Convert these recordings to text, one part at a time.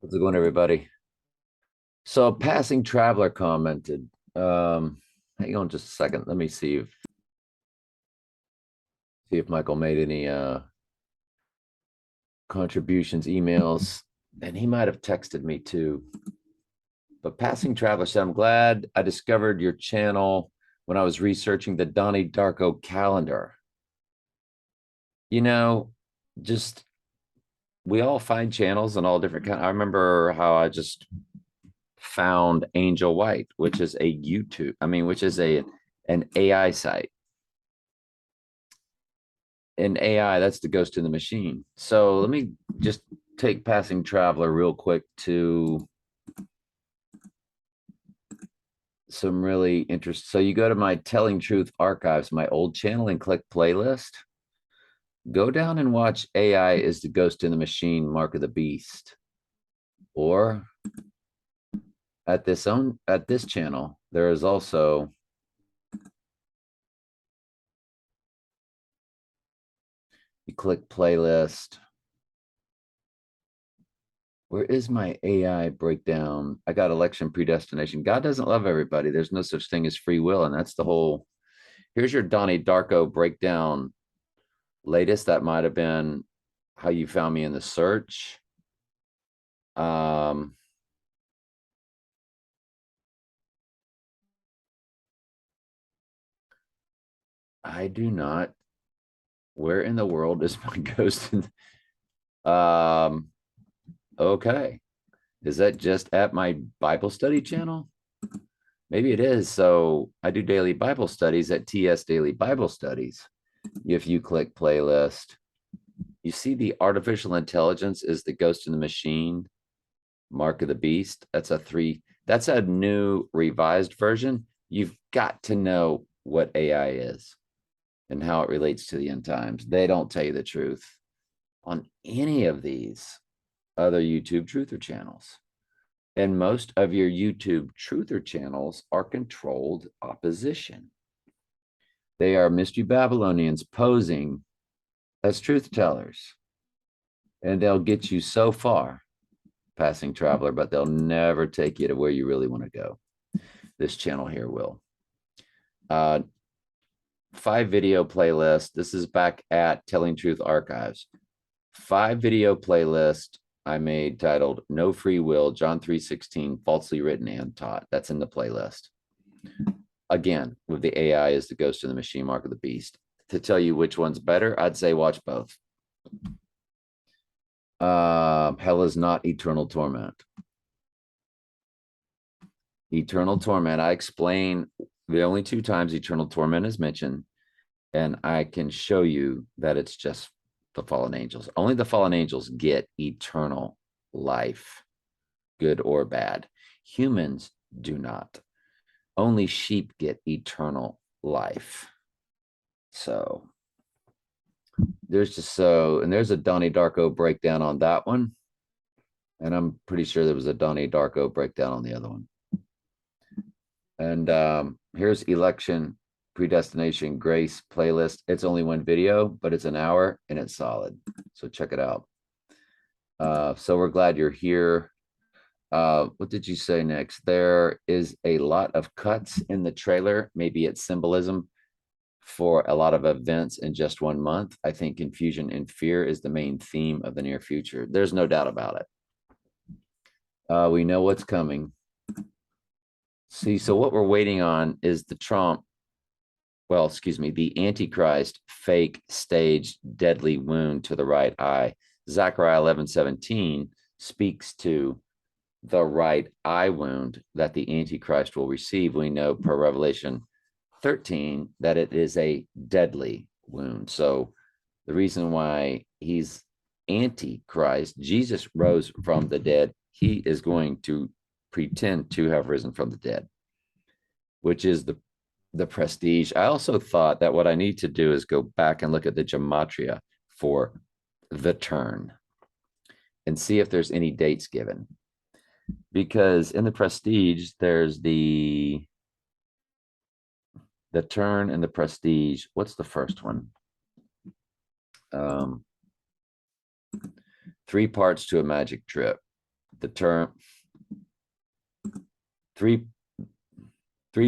How's it going, everybody? So, a passing traveler commented. Hang on just a second. Let me see if Michael made any contributions, emails, and he might have texted me too. But passing traveler said, "I'm glad I discovered your channel when I was researching the Donnie Darko calendar. You know, just we all find channels and all different kind. I remember how I just found Angel White, which is a YouTube. I mean, which is a an AI site. In AI, that's the ghost in the machine. So let me just take passing traveler real quick to some really interesting. So you go to my Telling Truth archives, my old channel, and click playlist. Go down and watch AI is the ghost in the machine, Mark of the Beast. Or at this channel, there is also you click playlist. Where is my AI breakdown? I got election predestination. God doesn't love everybody. There's no such thing as free will. And that's the whole. Here's your Donnie Darko breakdown latest. That might have been how you found me in the search. Um, I do not. Where in the world is my ghost? Okay. Is that just at my Bible study channel? Maybe it is. So I do daily Bible studies at TS Daily Bible Studies. If you click playlist, you see the artificial intelligence is the ghost in the machine, Mark of the Beast. That's a new revised version. You've got to know what AI is and how it relates to the end times. They don't tell you the truth on any of these other YouTube truther channels. And most of your YouTube truther channels are controlled opposition. They are mystery Babylonians posing as truth tellers, and they'll get you so far, passing traveler, but they'll never take you to where you really want to go. This channel here will. 5 video playlist. This is back at Telling Truth Archives. 5 video playlist I made titled No Free Will, John 3:16, falsely written and taught. That's in the playlist. Again, with the AI is the ghost in the machine, Mark of the Beast. To tell you which one's better, I'd say watch both. Hell is not eternal torment. Eternal torment. I explain the only 2 times eternal torment is mentioned, and I can show you that it's just the fallen angels. Only the fallen angels get eternal life, good or bad. Humans do not. Only sheep get eternal life. So there's a Donnie Darko breakdown on that one. And I'm pretty sure there was a Donnie Darko breakdown on the other one. And here's election predestination grace playlist. It's only 1 video, but it's an hour and it's solid. So check it out. So we're glad you're here. What did you say next? There is a lot of cuts in the trailer. Maybe it's symbolism for a lot of events in just 1 month. I think confusion and fear is the main theme of the near future. There's no doubt about it. We know what's coming. See, so what we're waiting on is the Antichrist fake staged deadly wound to the right eye. Zechariah 11:17 speaks to the right eye wound that the Antichrist will receive. We know per Revelation 13 that it is a deadly wound. So the reason why he's Antichrist, Jesus rose from the dead. He is going to pretend to have risen from the dead, which is the prestige. I also thought that what I need to do is go back and look at the gematria for the turn and see if there's any dates given. Because in the prestige, there's the turn and the prestige. What's the first one? 3 parts to a magic trip. the term, three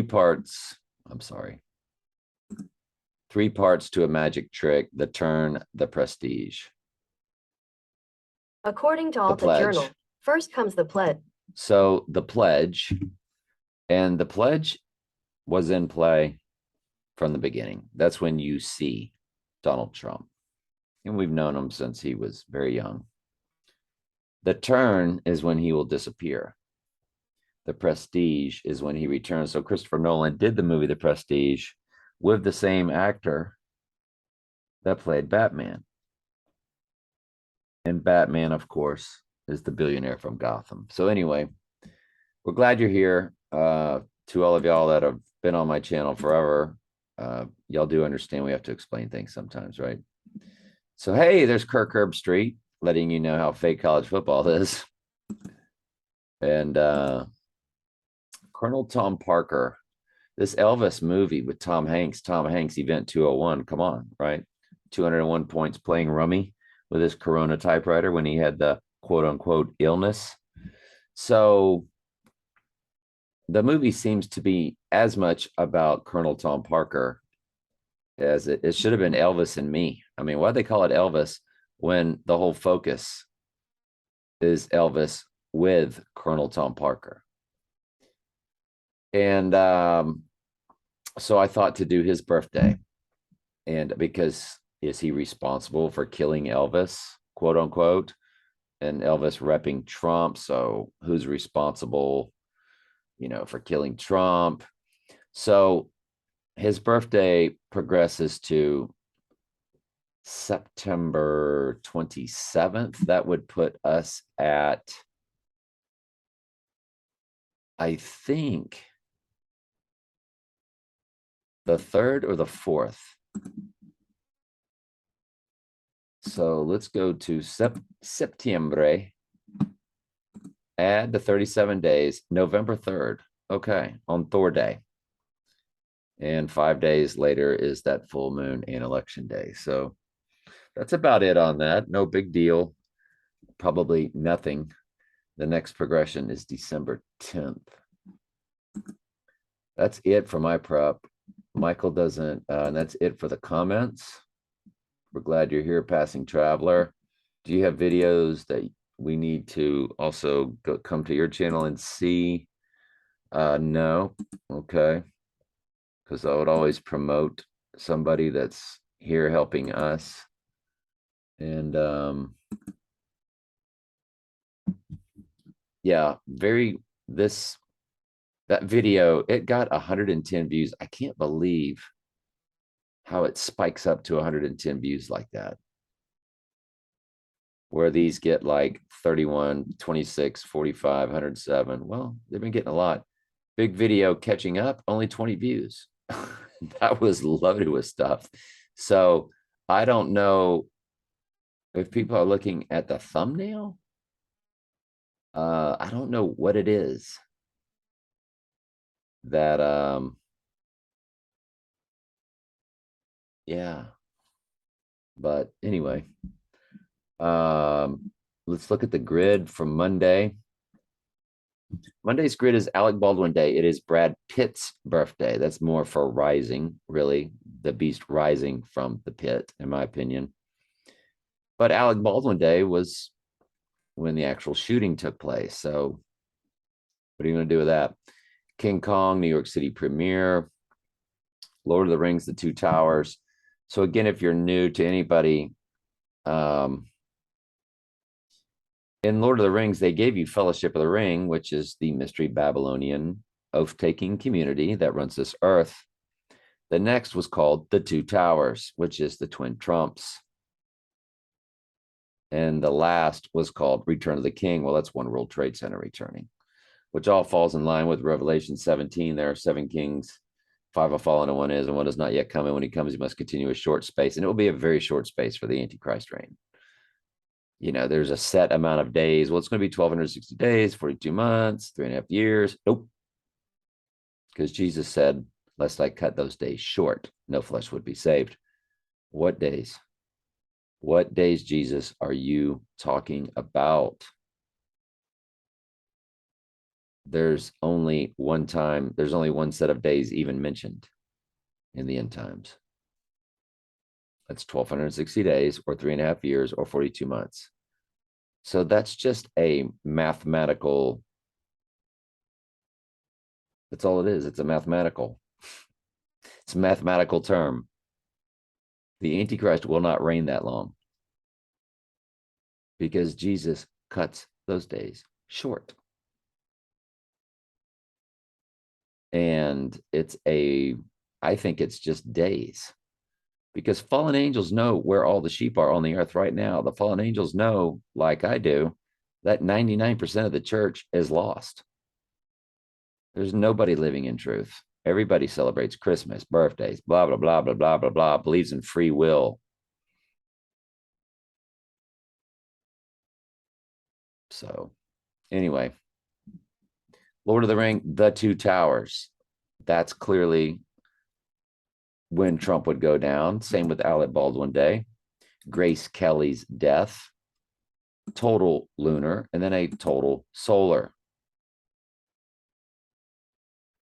parts, I'm sorry, 3 parts to a magic trick, the turn, the prestige. According to Alta Journal, first comes the pledge. So the pledge, and the pledge was in play from the beginning. That's when you see Donald Trump. And we've known him since he was very young. The turn is when he will disappear. The prestige is when he returns. So Christopher Nolan did the movie The Prestige with the same actor that played Batman. And Batman, of course, is the billionaire from Gotham. So anyway, we're glad you're here. To all of y'all that have been on my channel forever, y'all do understand we have to explain things sometimes, right? So, hey, there's Kirk Herbstreit letting you know how fake college football is. And Colonel Tom Parker, this Elvis movie with Tom Hanks, Event 201, come on, right? 201 points playing rummy with his Corona typewriter when he had the quote unquote illness. So the movie seems to be as much about Colonel Tom Parker as it should have been Elvis and me. I mean, why'd they call it Elvis when the whole focus is Elvis with Colonel Tom Parker? And so I thought to do his birthday. And because is he responsible for killing Elvis, quote unquote, and Elvis repping Trump? So who's responsible, for killing Trump? So his birthday progresses to September 27th. That would put us at, I think, the 3rd or the 4th. So let's go to Septiembre. Add the 37 days, November 3rd. Okay, on Thor Day. And 5 days later is that full moon and election day. So that's about it on that. No big deal. Probably nothing. The next progression is December 10th. That's it for my prep. Michael doesn't, and that's it for the comments. We're glad you're here, Passing Traveler. Do you have videos that we need to also come to your channel and see? No. Okay. Because I would always promote somebody that's here helping us. And yeah, that video, it got 110 views. I can't believe how it spikes up to 110 views like that, where these get like 31, 26, 45, 107. Well, they've been getting a lot. Big video catching up, only 20 views. That was loaded with stuff. So I don't know if people are looking at the thumbnail. I don't know what it is that yeah, but anyway, let's look at the grid from Monday. Monday's grid is Alec Baldwin Day. It is Brad Pitt's birthday. That's more for rising, really, the beast rising from the pit, in my opinion. But Alec Baldwin Day was when the actual shooting took place. So what are you going to do with that? King Kong, New York City premiere. Lord of the Rings, The Two Towers. So again, if you're new to anybody, in Lord of the Rings, they gave you Fellowship of the Ring, which is the mystery Babylonian oath-taking community that runs this earth. The next was called The Two Towers, which is the Twin Trumps. And the last was called Return of the King. Well, that's One World Trade Center returning, which all falls in line with Revelation 17. There are 7 kings, 5 have fallen and 1 is, and 1 is not yet coming. When he comes, he must continue a short space. And it will be a very short space for the Antichrist reign. There's a set amount of days. Well, it's going to be 1,260 days, 42 months, 3.5 years. Nope. Because Jesus said, lest I cut those days short, no flesh would be saved. What days? What days, Jesus, are you talking about? there's only one set of days even mentioned in the end times. That's 1,260 days or 3.5 years or 42 months. So that's just a mathematical, that's all it is. It's a mathematical term. The Antichrist will not reign that long because Jesus cuts those days short. And I think it's just days, because fallen angels know where all the sheep are on the earth right now. The fallen angels know, like I do, that 99% of the church is lost. There's nobody living in truth. Everybody celebrates Christmas, birthdays, blah, blah, blah, blah, blah, blah, blah, believes in free will. So anyway, Lord of the Ring, The Two Towers. That's clearly when Trump would go down. Same with Alec Baldwin Day. Grace Kelly's death. Total lunar, and then a total solar.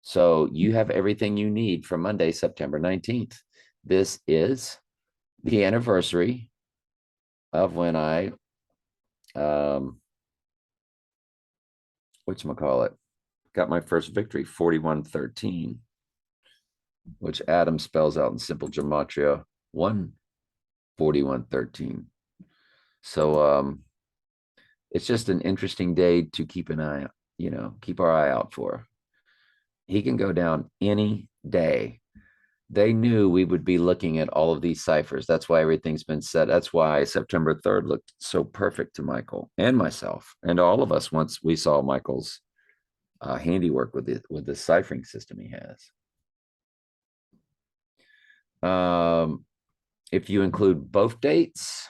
So you have everything you need for Monday, September 19th. This is the anniversary of when I, whatchamacallit, got my first victory, 4113, which Adam spells out in simple gematria, 14113. So it's just an interesting day to keep an eye, keep our eye out for. He can go down any day. They knew we would be looking at all of these ciphers. That's why everything's been set. That's why September 3rd looked so perfect to Michael and myself and all of us once we saw Michael's handiwork with the ciphering system he has. If you include both dates,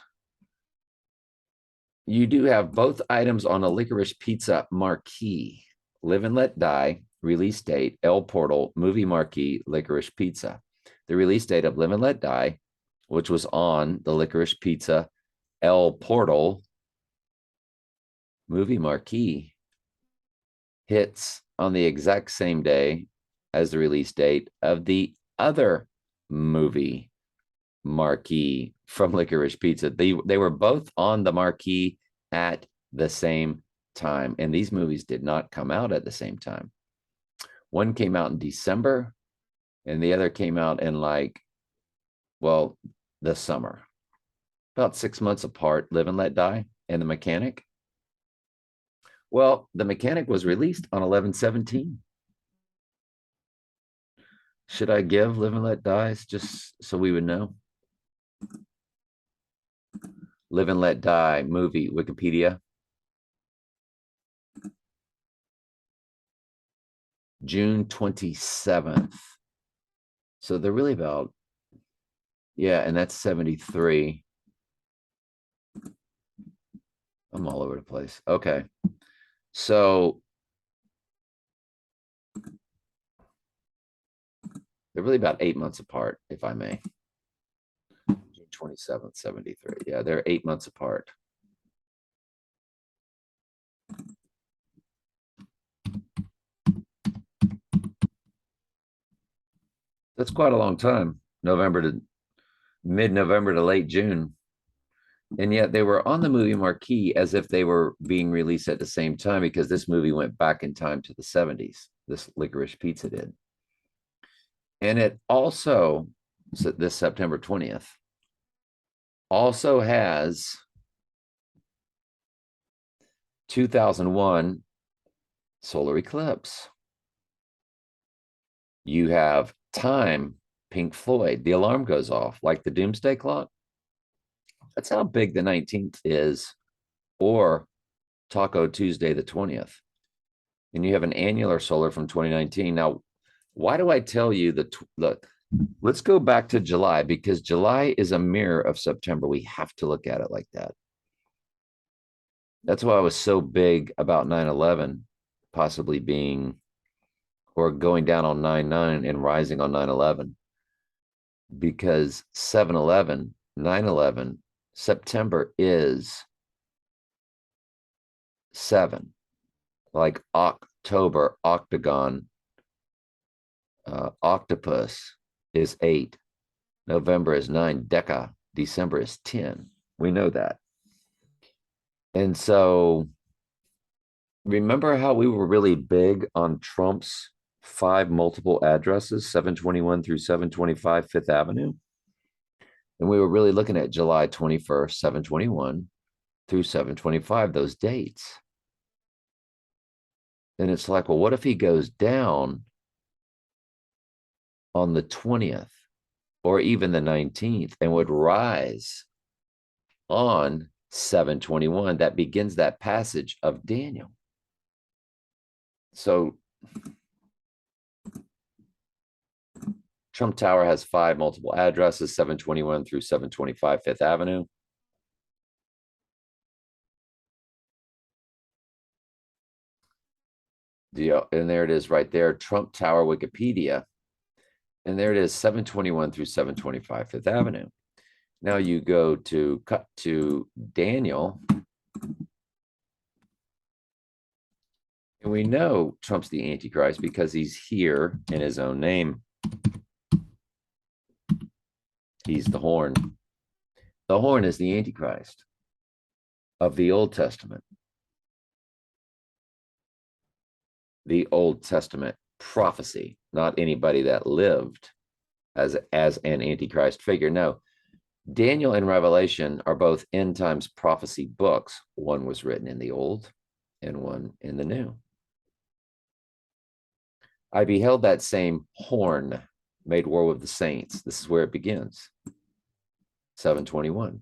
you do have both items on a licorice pizza marquee. Live and Let Die, release date, El Portal, movie marquee, licorice pizza. The release date of Live and Let Die, which was on the licorice pizza El Portal movie marquee, hits on the exact same day as the release date of the other movie marquee from licorice pizza. They were both on the marquee at the same time, and these movies did not come out at the same time. One came out in December and the other came out in the summer, about 6 months apart. Live and Let Die and The Mechanic. Well, The Mechanic was released on 11/17. Should I give Live and Let Die just so we would know? Live and Let Die movie, Wikipedia. June 27th. So they're really about, yeah, and that's 73. I'm all over the place. Okay. So they're really about 8 months apart, if I may. June 27th, 73. Yeah, they're 8 months apart. That's quite a long time, mid-November to late June. And yet they were on the movie marquee as if they were being released at the same time, because this movie went back in time to the 70s. This licorice pizza did. And it also, this September 20th, also has 2001 solar eclipse. You have Time, Pink Floyd. The alarm goes off like the doomsday clock. That's how big the 19th is, or Taco Tuesday, the 20th. And you have an annular solar from 2019. Now, why do I tell you let's go back to July, because July is a mirror of September. We have to look at it like that. That's why I was so big about 9/11 possibly being, or going down on 9/9 and rising on 9/11, because 7/11, 9/11, September is 7, like October, octagon, octopus is 8. November is 9. Deca. December is 10. We know that. And so remember how we were really big on Trump's 5 multiple addresses, 721 through 725 Fifth Avenue? And we were really looking at July 21st, 721 through 725, those dates. And it's like, well, what if he goes down on the 20th or even the 19th and would rise on 721? That begins that passage of Daniel. So Trump Tower has 5 multiple addresses, 721 through 725 Fifth Avenue. And there it is right there, Trump Tower Wikipedia. And there it is, 721 through 725 Fifth Avenue. Now you go to cut to Daniel. And we know Trump's the Antichrist because he's here in his own name. He's the horn. The horn is the Antichrist of the Old Testament. The Old Testament prophecy, not anybody that lived as an Antichrist figure. No, Daniel and Revelation are both end times prophecy books. One was written in the Old and one in the New. I beheld that same horn made war with the saints. This is where it begins. 721.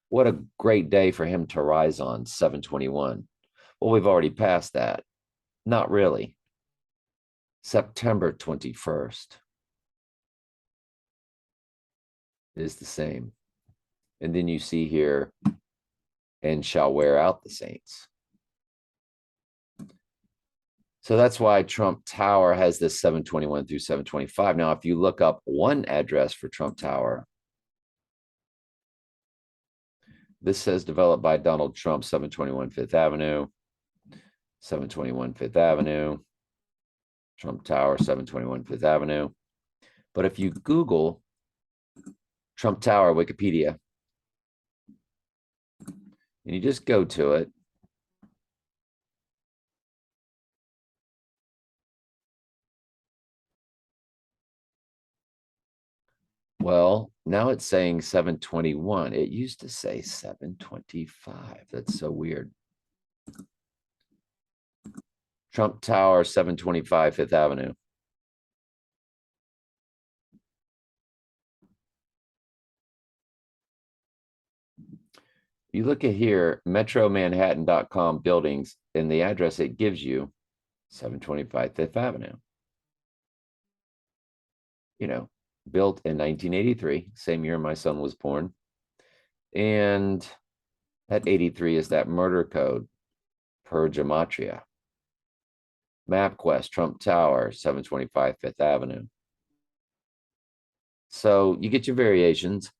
What a great day for him to rise on, 721. Well, we've already passed that. Not really. September 21st is the same. And then you see here, and shall wear out the saints. So that's why Trump Tower has this 721 through 725. Now, if you look up one address for Trump Tower, this says developed by Donald Trump, 721 Fifth Avenue, 721 Fifth Avenue, Trump Tower, 721 Fifth Avenue. But if you Google Trump Tower Wikipedia, and you just go to it, well, now it's saying 721. It used to say 725. That's so weird. Trump Tower, 725 Fifth Avenue. You look at here, metromanhattan.com buildings, and the address it gives you, 725 Fifth Avenue. You know, built in 1983, same year my son was born. And that 83 is that murder code per gematria. MapQuest, Trump Tower, 725 Fifth Avenue. So you get your variations.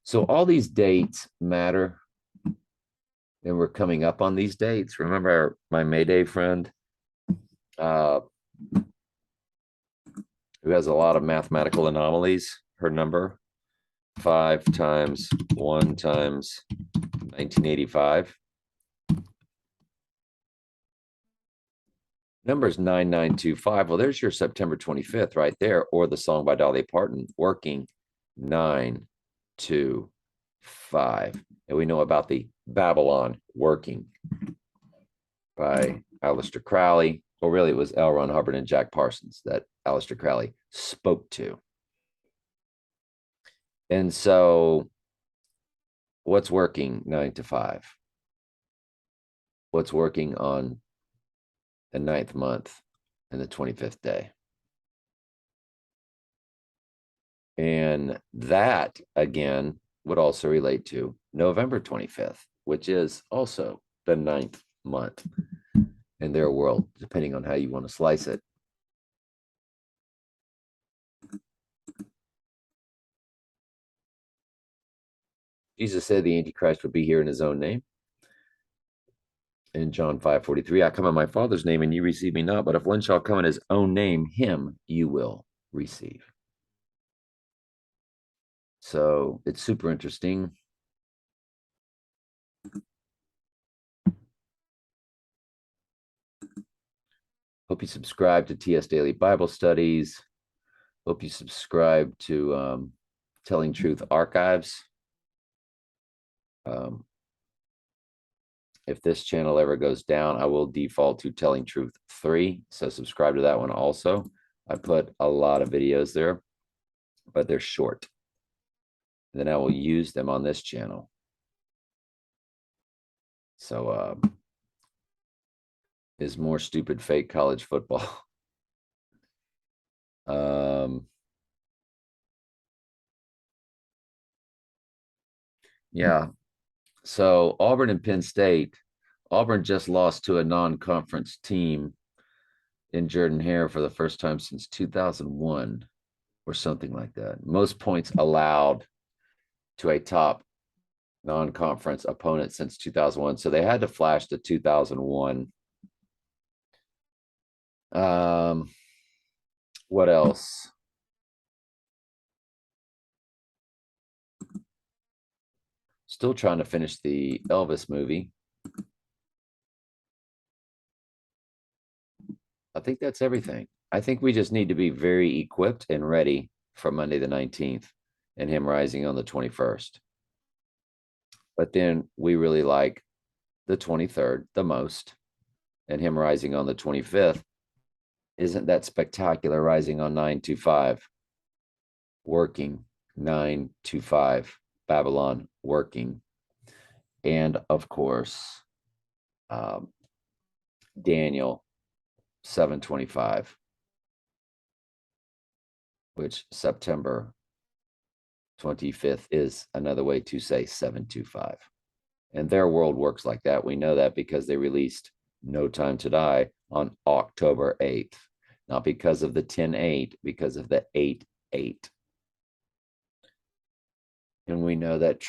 So all these dates matter. And we're coming up on these dates. Remember my Mayday friend who has a lot of mathematical anomalies? Her number, 5 times 1 times 1985. Number is 9925. Well, there's your September 25th right there, or the song by Dolly Parton, working 925. And we know about the Babylon working by Aleister Crowley. Well, really, it was L. Ron Hubbard and Jack Parsons that Aleister Crowley spoke to. And so what's working 9 to 5? What's working on the 9th month and the 25th day? And that, again, would also relate to November 25th, which is also the 9th month in their world, depending on how you want to slice it. Jesus said the Antichrist would be here in his own name. In John 5:43, I come in my Father's name and you receive me not, but if one shall come in his own name, him you will receive. So it's super interesting. Hope you subscribe to TS Daily Bible Studies. Hope you subscribe to Telling Truth Archives. If this channel ever goes down, I will default to Telling Truth 3. So subscribe to that one also. I put a lot of videos there, but they're short. And then I will use them on this channel. So is more stupid fake college football. Yeah. So Auburn and Penn State. Auburn just lost to a non-conference team in Jordan-Hare for the first time since 2001 or something like that. Most points allowed to a top non-conference opponent since 2001. So they had to flash to 2001. What else? Still trying to finish the Elvis movie. I think that's everything. I think we just need to be very equipped and ready for Monday the 19th and him rising on the 21st. But then we really like the 23rd the most, and him rising on the 25th isn't that spectacular, rising on 925, working 925, Babylon working. And of course, Daniel 725, which September 25th is another way to say 725. And their world works like that. We know that because they released No Time to Die on October 8th, not because of the 10-8, because of the 8-8. And we know that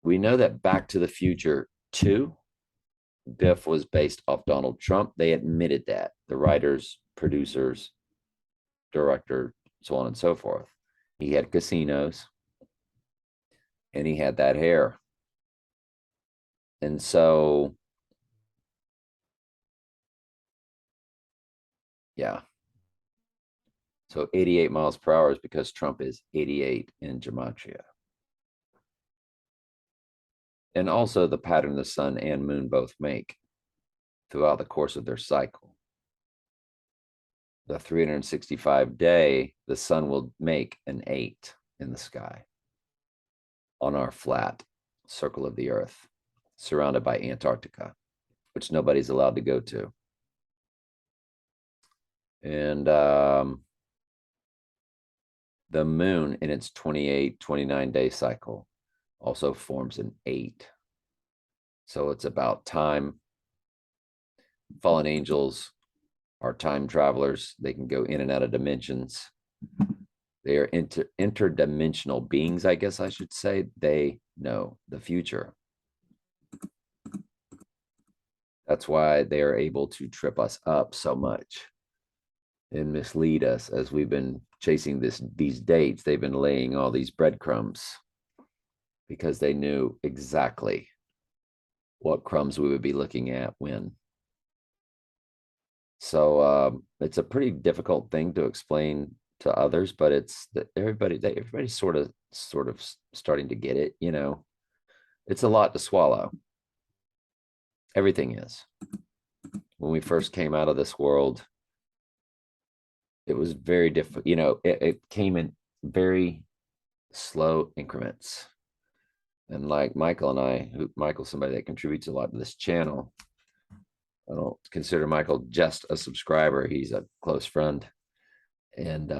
we know that Back to the Future 2, Biff was based off Donald Trump. They admitted that, the writers, producers, director, so on and so forth. He had casinos and he had that hair. And so, yeah. So 88 miles per hour is because Trump is 88 in gematria. And also the pattern the sun and moon both make throughout the course of their cycle. The 365 day, the sun will make an 8 in the sky on our flat circle of the earth, surrounded by Antarctica, which nobody's allowed to go to. And the moon in its 28, 29 day cycle also forms an 8. So it's about time. Fallen angels are time travelers. They can go in and out of dimensions. They are interdimensional beings, I guess I should say. They know the future. That's why they are able to trip us up so much and mislead us as we've been chasing these dates. They've been laying all these breadcrumbs because they knew exactly what crumbs we would be looking at when. So it's a pretty difficult thing to explain to others, but it's that everybody's sort of starting to get it. It's a lot to swallow. Everything is. When we first came out of this world, it was very difficult. It came in very slow increments. And like Michael and I, Michael's somebody that contributes a lot to this channel. I don't consider Michael just a subscriber. He's a close friend. And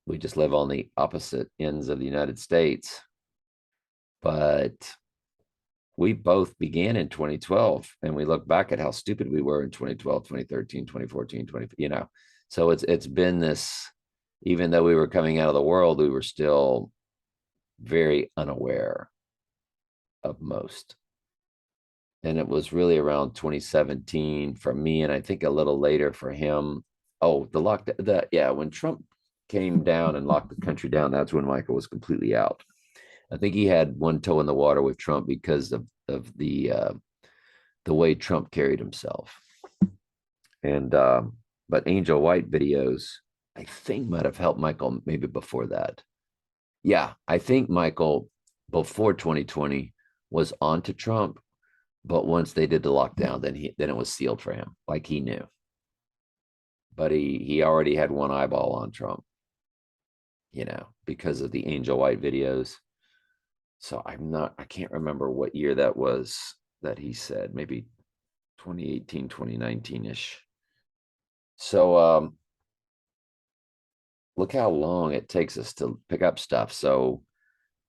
we just live on the opposite ends of the United States. But we both began in 2012, and we look back at how stupid we were in 2012, 2013, 2014, So it's been this, even though we were coming out of the world, we were still very unaware of most. And it was really around 2017 for me, and I think a little later for him. Oh, when Trump came down and locked the country down, that's when Michael was completely out. I think he had one toe in the water with Trump because of the way Trump carried himself. And but Angel White videos, I think might have helped Michael maybe before that. Yeah, I think Michael before 2020 was on to Trump, but once they did the lockdown, then it was sealed for him, like he knew. But he already had one eyeball on Trump, because of the Angel White videos. So I can't remember what year that was that he said, maybe 2018, 2019-ish. So look how long it takes us to pick up stuff. So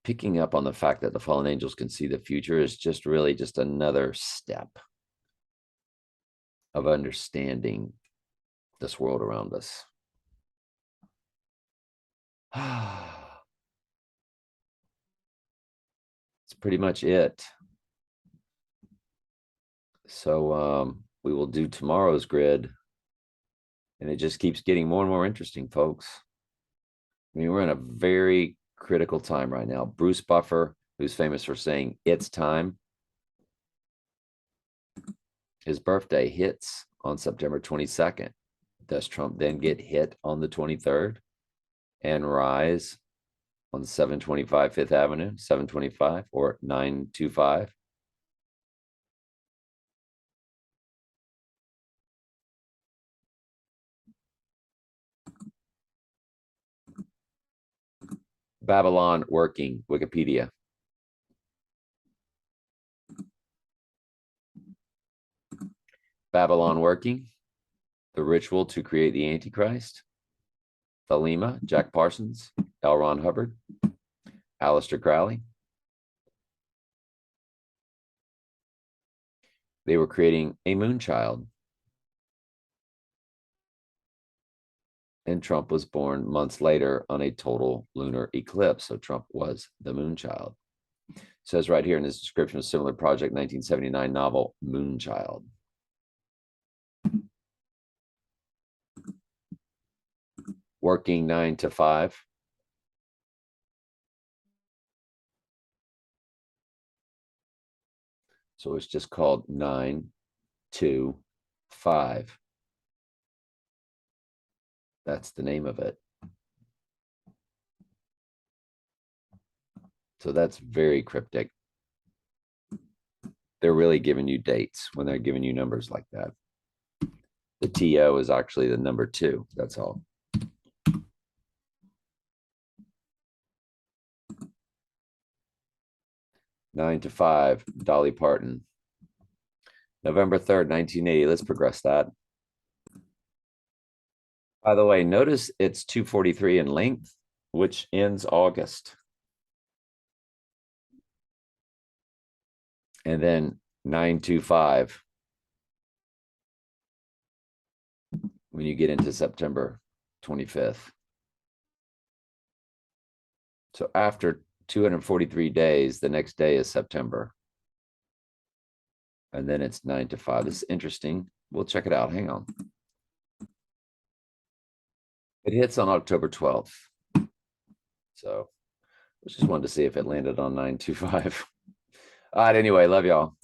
picking up on the fact that the fallen angels can see the future is just really just another step of understanding this world around us. It's pretty much it. So we will do tomorrow's grid, and it just keeps getting more and more interesting, folks. I mean, we're in a very critical time right now. Bruce Buffer, who's famous for saying it's time, his birthday hits on September 22nd. Does Trump then get hit on the 23rd and rise on 725 Fifth Avenue, 725 or 925? Babylon working, Wikipedia. Babylon working, the ritual to create the Antichrist. Thelema, Jack Parsons, L. Ron Hubbard, Aleister Crowley. They were creating a moon child. And Trump was born months later on a total lunar eclipse. So Trump was the moon child. It says right here in his description of similar project 1979 novel, Moonchild. Working 9 to 5. So it's just called 9 to 5. That's the name of it. So that's very cryptic. They're really giving you dates when they're giving you numbers like that. The TO is actually the number 2. That's all. Nine to 5, Dolly Parton. November 3rd, 1980. Let's progress that. By the way, notice it's 243 in length, which ends August. And then 925 when you get into September 25th. So after 243 days, the next day is September. And then it's 9 to 5. This is interesting. We'll check it out. Hang on. It hits on October 12th. So I just wanted to see if it landed on 925. All right, anyway, love y'all.